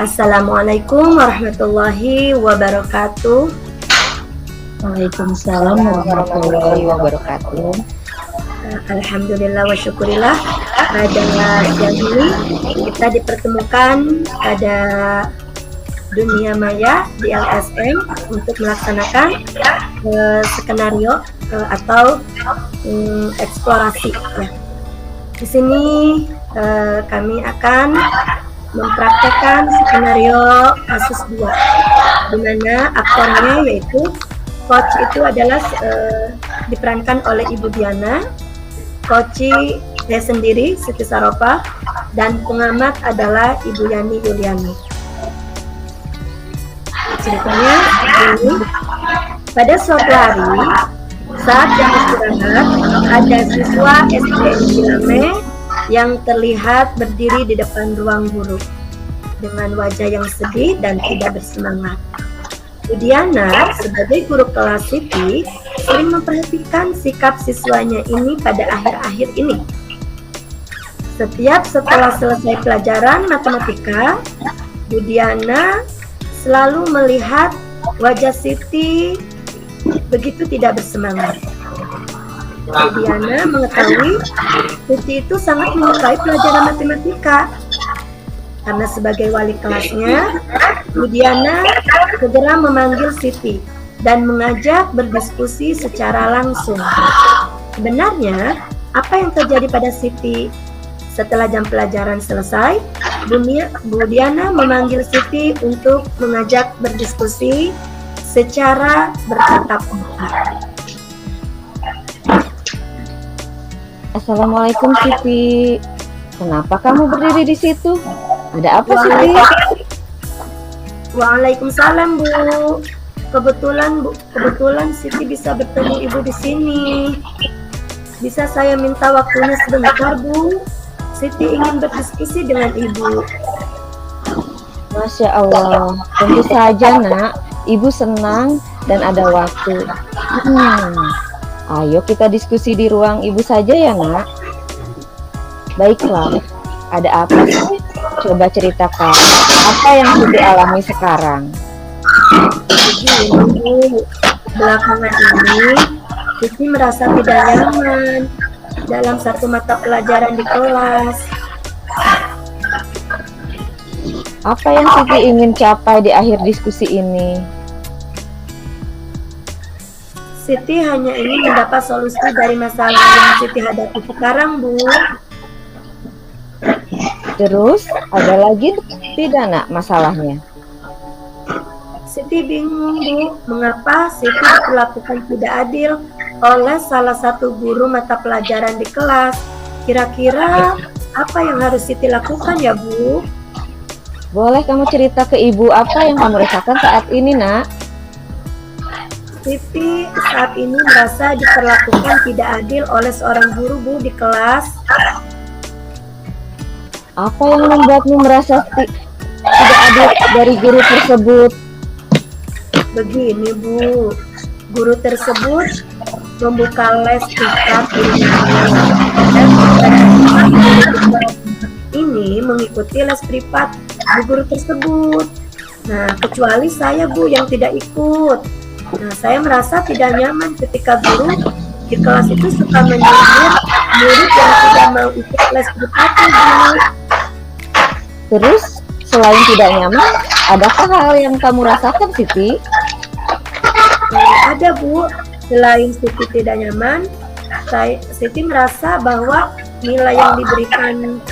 Assalamualaikum warahmatullahi wabarakatuh. Waalaikumsalam warahmatullahi wabarakatuh. Alhamdulillah wa syukurillah, pada siang ini kita dipertemukan pada dunia maya di LSM untuk melaksanakan skenario atau eksplorasi ya. Di sini kami akan mempraktekkan skenario kasus 2, di mana aktornya yaitu coach itu adalah diperankan oleh Ibu Diana, coachi saya sendiri Siti Saropa, dan pengamat adalah Ibu Yani Yuliani. Ceritanya ini, pada suatu hari saat jam istirahat, ada siswa SDN Cilame yang terlihat berdiri di depan ruang guru dengan wajah yang sedih dan tidak bersemangat. Bu Diana sebagai guru kelas Siti sering memperhatikan sikap siswanya ini pada akhir-akhir ini. Setiap setelah selesai pelajaran matematika, Bu Diana selalu melihat wajah Siti begitu tidak bersemangat. Bu Diana mengetahui Siti itu sangat menyukai pelajaran matematika. Karena sebagai wali kelasnya, Bu Diana segera memanggil Siti dan mengajak berdiskusi secara langsung. Sebenarnya, apa yang terjadi pada Siti? Setelah jam pelajaran selesai, Bu Diana memanggil Siti untuk mengajak berdiskusi secara bertatap muka. Assalamualaikum Siti. Kenapa kamu berdiri di situ? Ada apa Siti? Waalaikumsalam Bu. Kebetulan Siti bisa bertemu Ibu di sini. Bisa saya minta waktunya sebentar Bu? Siti ingin berdiskusi dengan Ibu. Masya Allah, tentu saja nak. Ibu senang dan ada waktu. Ayo kita diskusi di ruang Ibu saja ya nak. Baiklah, ada apa sih? Coba ceritakan, apa yang Siti alami sekarang? Begini Bu, belakangan ini Siti merasa tidak nyaman dalam satu mata pelajaran di kelas. Apa yang Siti ingin capai di akhir diskusi ini? Siti hanya ingin mendapat solusi dari masalah yang Siti hadapi sekarang Bu. Terus, ada lagi tidak nak masalahnya? Siti bingung Bu, mengapa Siti diperlakukan tidak adil oleh salah satu guru mata pelajaran di kelas. Kira-kira apa yang harus Siti lakukan ya Bu? Boleh kamu cerita ke Ibu apa yang kamu rasakan saat ini nak? Siti saat ini merasa diperlakukan tidak adil oleh seorang guru Bu di kelas. Apa yang membuatmu merasa tidak adil dari guru tersebut? Begini Bu, guru tersebut membuka les privat dan ini mengikuti les privat di guru tersebut. Nah, kecuali saya Bu yang tidak ikut. Nah, saya merasa tidak nyaman ketika guru di kelas itu suka menyindir murid yang tidak mau ikut les privatnya Bu. Terus, selain tidak nyaman, adakah hal yang kamu rasakan Siti? Ada Bu, selain Siti tidak nyaman, Siti merasa bahwa nilai yang diberikan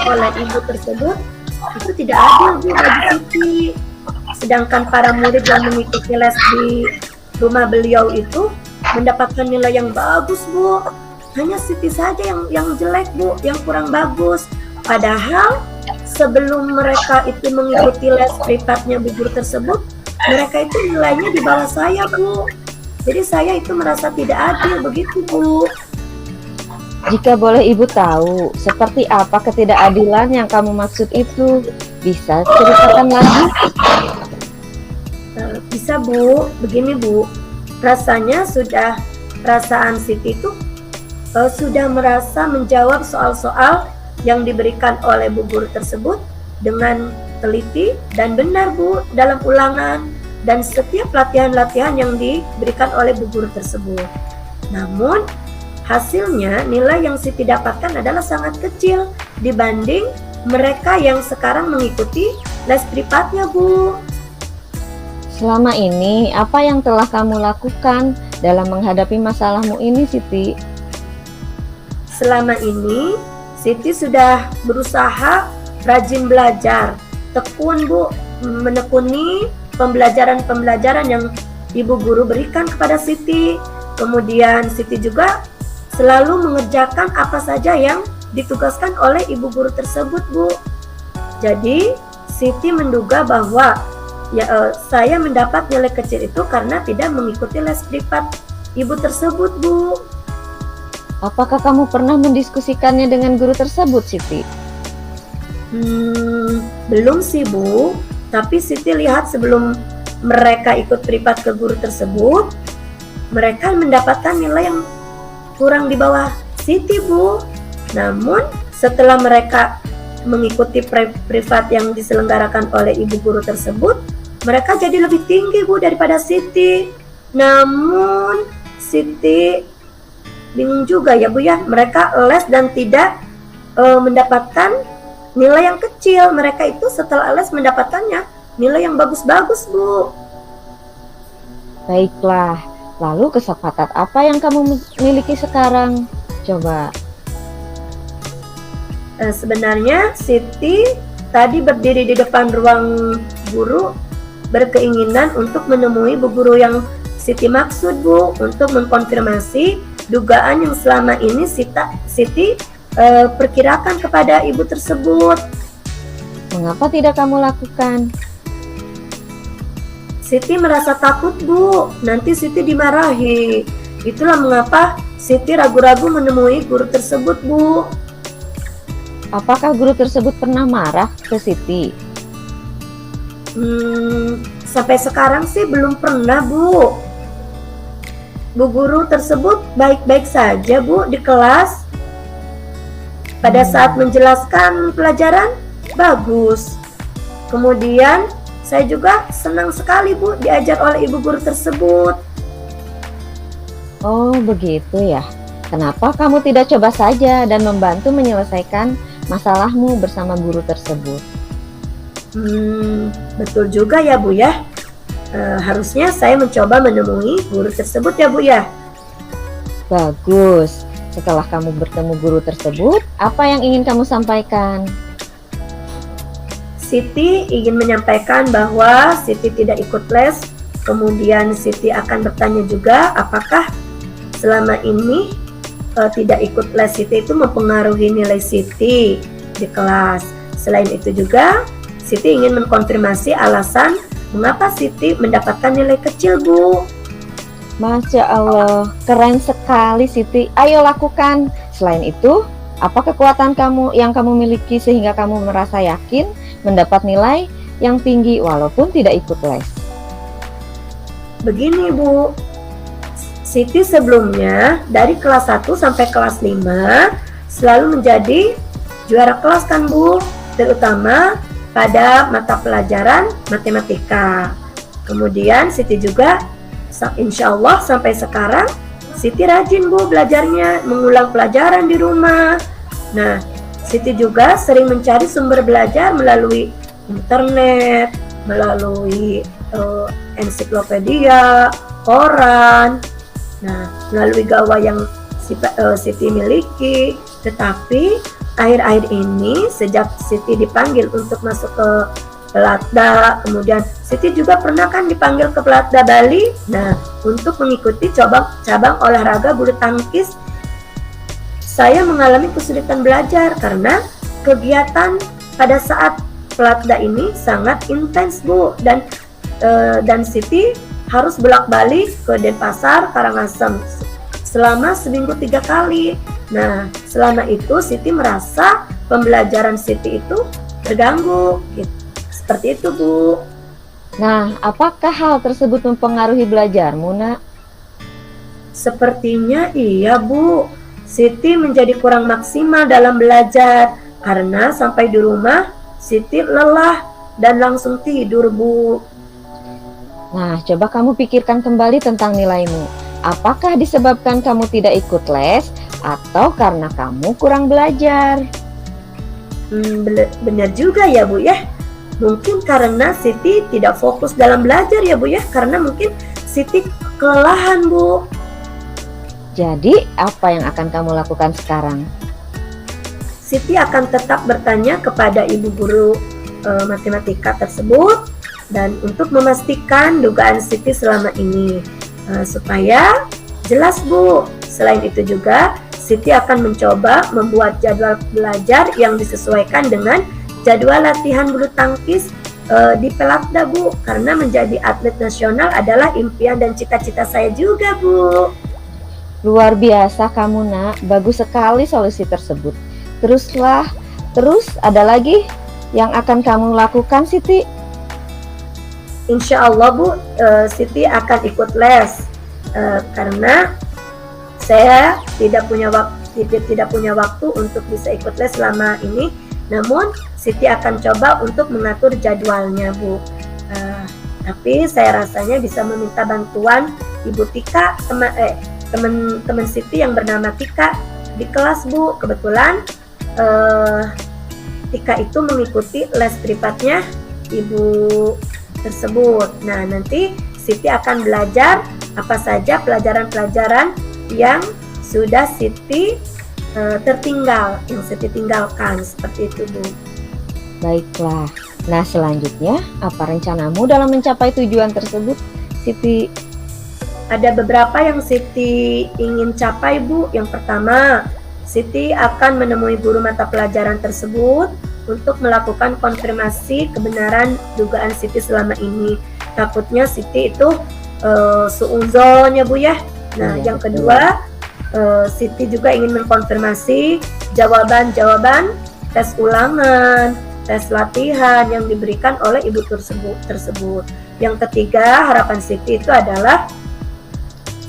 oleh ibu tersebut itu tidak adil Bu bagi Siti. Sedangkan para murid yang mengikuti les di rumah beliau itu mendapatkan nilai yang bagus Bu. Hanya Siti saja yang jelek Bu, yang kurang bagus. Padahal sebelum mereka itu mengikuti les privatnya bu guru tersebut, mereka itu nilainya di bawah saya Bu. Jadi saya itu merasa tidak adil begitu Bu. Jika boleh Ibu tahu, seperti apa ketidakadilan yang kamu maksud itu? Bisa ceritakan lagi? Bisa Bu, begini Bu. Rasanya perasaan Siti itu sudah merasa menjawab soal-soal yang diberikan oleh bu guru tersebut dengan teliti dan benar Bu dalam ulangan dan setiap latihan-latihan yang diberikan oleh bu guru tersebut. Namun hasilnya nilai yang Siti dapatkan adalah sangat kecil dibanding mereka yang sekarang mengikuti les privatnya Bu. Selama ini, apa yang telah kamu lakukan dalam menghadapi masalahmu ini, Siti? Selama ini, Siti sudah berusaha rajin belajar, tekun Bu, menekuni pembelajaran-pembelajaran yang ibu guru berikan kepada Siti. Kemudian Siti juga selalu mengerjakan apa saja yang ditugaskan oleh ibu guru tersebut Bu. Jadi, Siti menduga bahwa saya mendapat nilai kecil itu karena tidak mengikuti les privat ibu tersebut Bu. Apakah kamu pernah mendiskusikannya dengan guru tersebut, Siti? Belum sih Bu, tapi Siti lihat sebelum mereka ikut privat ke guru tersebut, mereka mendapatkan nilai yang kurang di bawah Siti Bu. Namun setelah mereka mengikuti privat yang diselenggarakan oleh ibu guru tersebut, mereka jadi lebih tinggi Bu daripada Siti. Namun Siti bingung juga ya Bu ya, mereka les dan tidak mendapatkan nilai yang kecil. Mereka itu setelah les mendapatkannya nilai yang bagus-bagus Bu. Baiklah, lalu kesempatan apa yang kamu miliki sekarang? Coba. Sebenarnya Siti tadi berdiri di depan ruang guru berkeinginan untuk menemui bu guru yang Siti maksud Bu, untuk mengkonfirmasi dugaan yang selama ini Siti perkirakan kepada ibu tersebut. Mengapa tidak kamu lakukan? Siti merasa takut Bu, nanti Siti dimarahi. Itulah mengapa Siti ragu-ragu menemui guru tersebut Bu. Apakah guru tersebut pernah marah ke Siti? Sampai sekarang sih belum pernah Bu. Bu guru tersebut baik-baik saja Bu di kelas. Pada saat menjelaskan pelajaran bagus. Kemudian saya juga senang sekali Bu diajar oleh ibu guru tersebut. Oh begitu ya. Kenapa kamu tidak coba saja dan membantu menyelesaikan masalahmu bersama guru tersebut? Betul juga ya Bu ya. Harusnya saya mencoba menemui guru tersebut ya Bu ya. Bagus. Setelah kamu bertemu guru tersebut, apa yang ingin kamu sampaikan? Siti ingin menyampaikan bahwa Siti tidak ikut les. Kemudian Siti akan bertanya juga apakah selama ini tidak ikut les Siti itu mempengaruhi nilai Siti di kelas. Selain itu juga Siti ingin mengkonfirmasi alasan mengapa Siti mendapatkan nilai kecil Bu. Masya Allah, keren sekali Siti. Ayo lakukan. Selain itu, apa kekuatan kamu yang kamu miliki sehingga kamu merasa yakin mendapat nilai yang tinggi walaupun tidak ikut les? Begini Bu, Siti sebelumnya dari kelas 1 sampai kelas 5 selalu menjadi juara kelas kan Bu, terutama pada mata pelajaran matematika. Kemudian Siti juga insya Allah sampai sekarang Siti rajin Bu belajarnya, mengulang pelajaran di rumah. Nah, Siti juga sering mencari sumber belajar melalui internet, melalui ensiklopedia, koran. Nah, melalui gawai yang Siti miliki. Tetapi akhir-akhir ini sejak Siti dipanggil untuk masuk ke Pelatda, kemudian Siti juga pernah kan dipanggil ke Pelatda Bali. Nah, untuk mengikuti cabang olahraga bulu tangkis, saya mengalami kesulitan belajar karena kegiatan pada saat Pelatda ini sangat intens Bu, dan Siti harus bolak-balik ke Denpasar, Karangasem selama seminggu 3 kali. Nah, selama itu Siti merasa pembelajaran Siti itu terganggu gitu. Seperti itu Bu. Nah, apakah hal tersebut mempengaruhi belajarmu, Nak? Sepertinya iya Bu. Siti menjadi kurang maksimal dalam belajar karena sampai di rumah Siti lelah dan langsung tidur, Bu. Nah, coba kamu pikirkan kembali tentang nilaimu. Apakah disebabkan kamu tidak ikut les atau karena kamu kurang belajar? Benar juga ya, Bu ya. Mungkin karena Siti tidak fokus dalam belajar ya, Bu ya. Karena mungkin Siti kelelahan, Bu. Jadi, apa yang akan kamu lakukan sekarang? Siti akan tetap bertanya kepada ibu guru matematika tersebut dan untuk memastikan dugaan Siti selama ini supaya jelas, Bu. Selain itu juga Siti akan mencoba membuat jadwal belajar yang disesuaikan dengan jadwal latihan bulu tangkis di Pelatda, Bu, karena menjadi atlet nasional adalah impian dan cita-cita saya juga, Bu. Luar biasa kamu, Nak. Bagus sekali solusi tersebut. Teruslah. Terus ada lagi yang akan kamu lakukan, Siti? Insya Allah, Bu, Siti akan ikut les karena saya tidak punya waktu untuk bisa ikut les selama ini. Namun Siti akan coba untuk mengatur jadwalnya, Bu. Tapi saya rasanya bisa meminta bantuan Ibu Tika, teman Siti yang bernama Tika di kelas, Bu. Kebetulan Tika itu mengikuti les privatnya Ibu tersebut. Nah, nanti Siti akan belajar apa saja pelajaran-pelajaran yang sudah Siti yang Siti tinggalkan, seperti itu, Bu. Baiklah. Nah, selanjutnya apa rencanamu dalam mencapai tujuan tersebut, Siti? Ada beberapa yang Siti ingin capai, Bu. Yang pertama, Siti akan menemui guru mata pelajaran tersebut untuk melakukan konfirmasi kebenaran dugaan Siti selama ini. Takutnya Siti itu suudzon ya, Bu ya. Nah, yang kedua, Siti juga ingin mengkonfirmasi jawaban-jawaban tes ulangan, tes latihan yang diberikan oleh ibu tersebut. Yang ketiga, harapan Siti itu adalah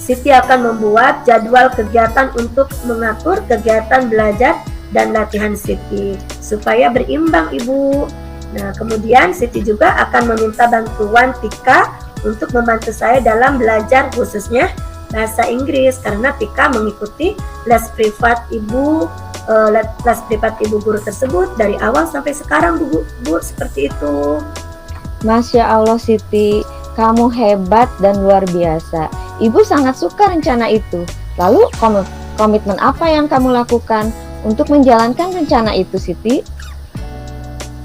Siti akan membuat jadwal kegiatan untuk mengatur kegiatan belajar dan latihan Siti supaya berimbang, Ibu. Nah, kemudian Siti juga akan meminta bantuan Tika untuk membantu saya dalam belajar khususnya bahasa Inggris karena Tika mengikuti les privat Ibu guru tersebut dari awal sampai sekarang, Bu, seperti itu. Masya Allah, Siti, kamu hebat dan luar biasa. Ibu sangat suka rencana itu. Lalu komitmen apa yang kamu lakukan untuk menjalankan rencana itu, Siti?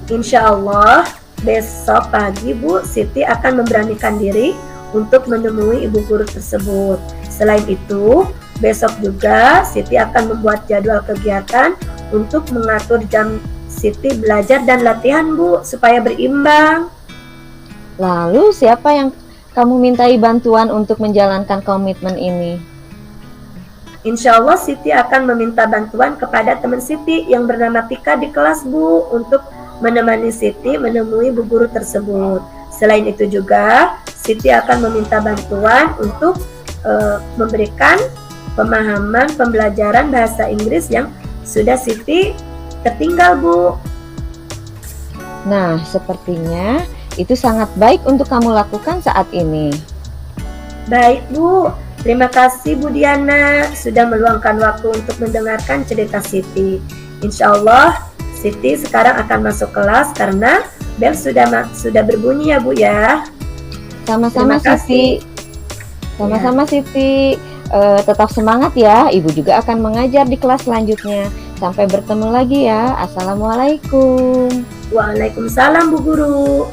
Insya Allah besok pagi, Bu, Siti akan memberanikan diri untuk menemui ibu guru tersebut. Selain itu, besok juga Siti akan membuat jadwal kegiatan untuk mengatur jam Siti belajar dan latihan, Bu, supaya berimbang. Lalu siapa yang kamu mintai bantuan untuk menjalankan komitmen ini? Insya Allah Siti akan meminta bantuan kepada teman Siti yang bernama Tika di kelas, Bu, untuk menemani Siti menemui bu guru tersebut. Selain itu juga Siti akan meminta bantuan untuk memberikan pemahaman pembelajaran bahasa Inggris yang sudah Siti tertinggal, Bu. Nah, sepertinya itu sangat baik untuk kamu lakukan saat ini. Baik, Bu. Terima kasih, Bu Diana, sudah meluangkan waktu untuk mendengarkan cerita Siti. Insya Allah Siti sekarang akan masuk kelas karena bel sudah berbunyi ya, Bu ya. Sama-sama, Siti. Sama-sama, Siti. Tetap semangat ya. Ibu juga akan mengajar di kelas selanjutnya. Sampai bertemu lagi ya. Assalamualaikum. Waalaikumsalam, Bu Guru.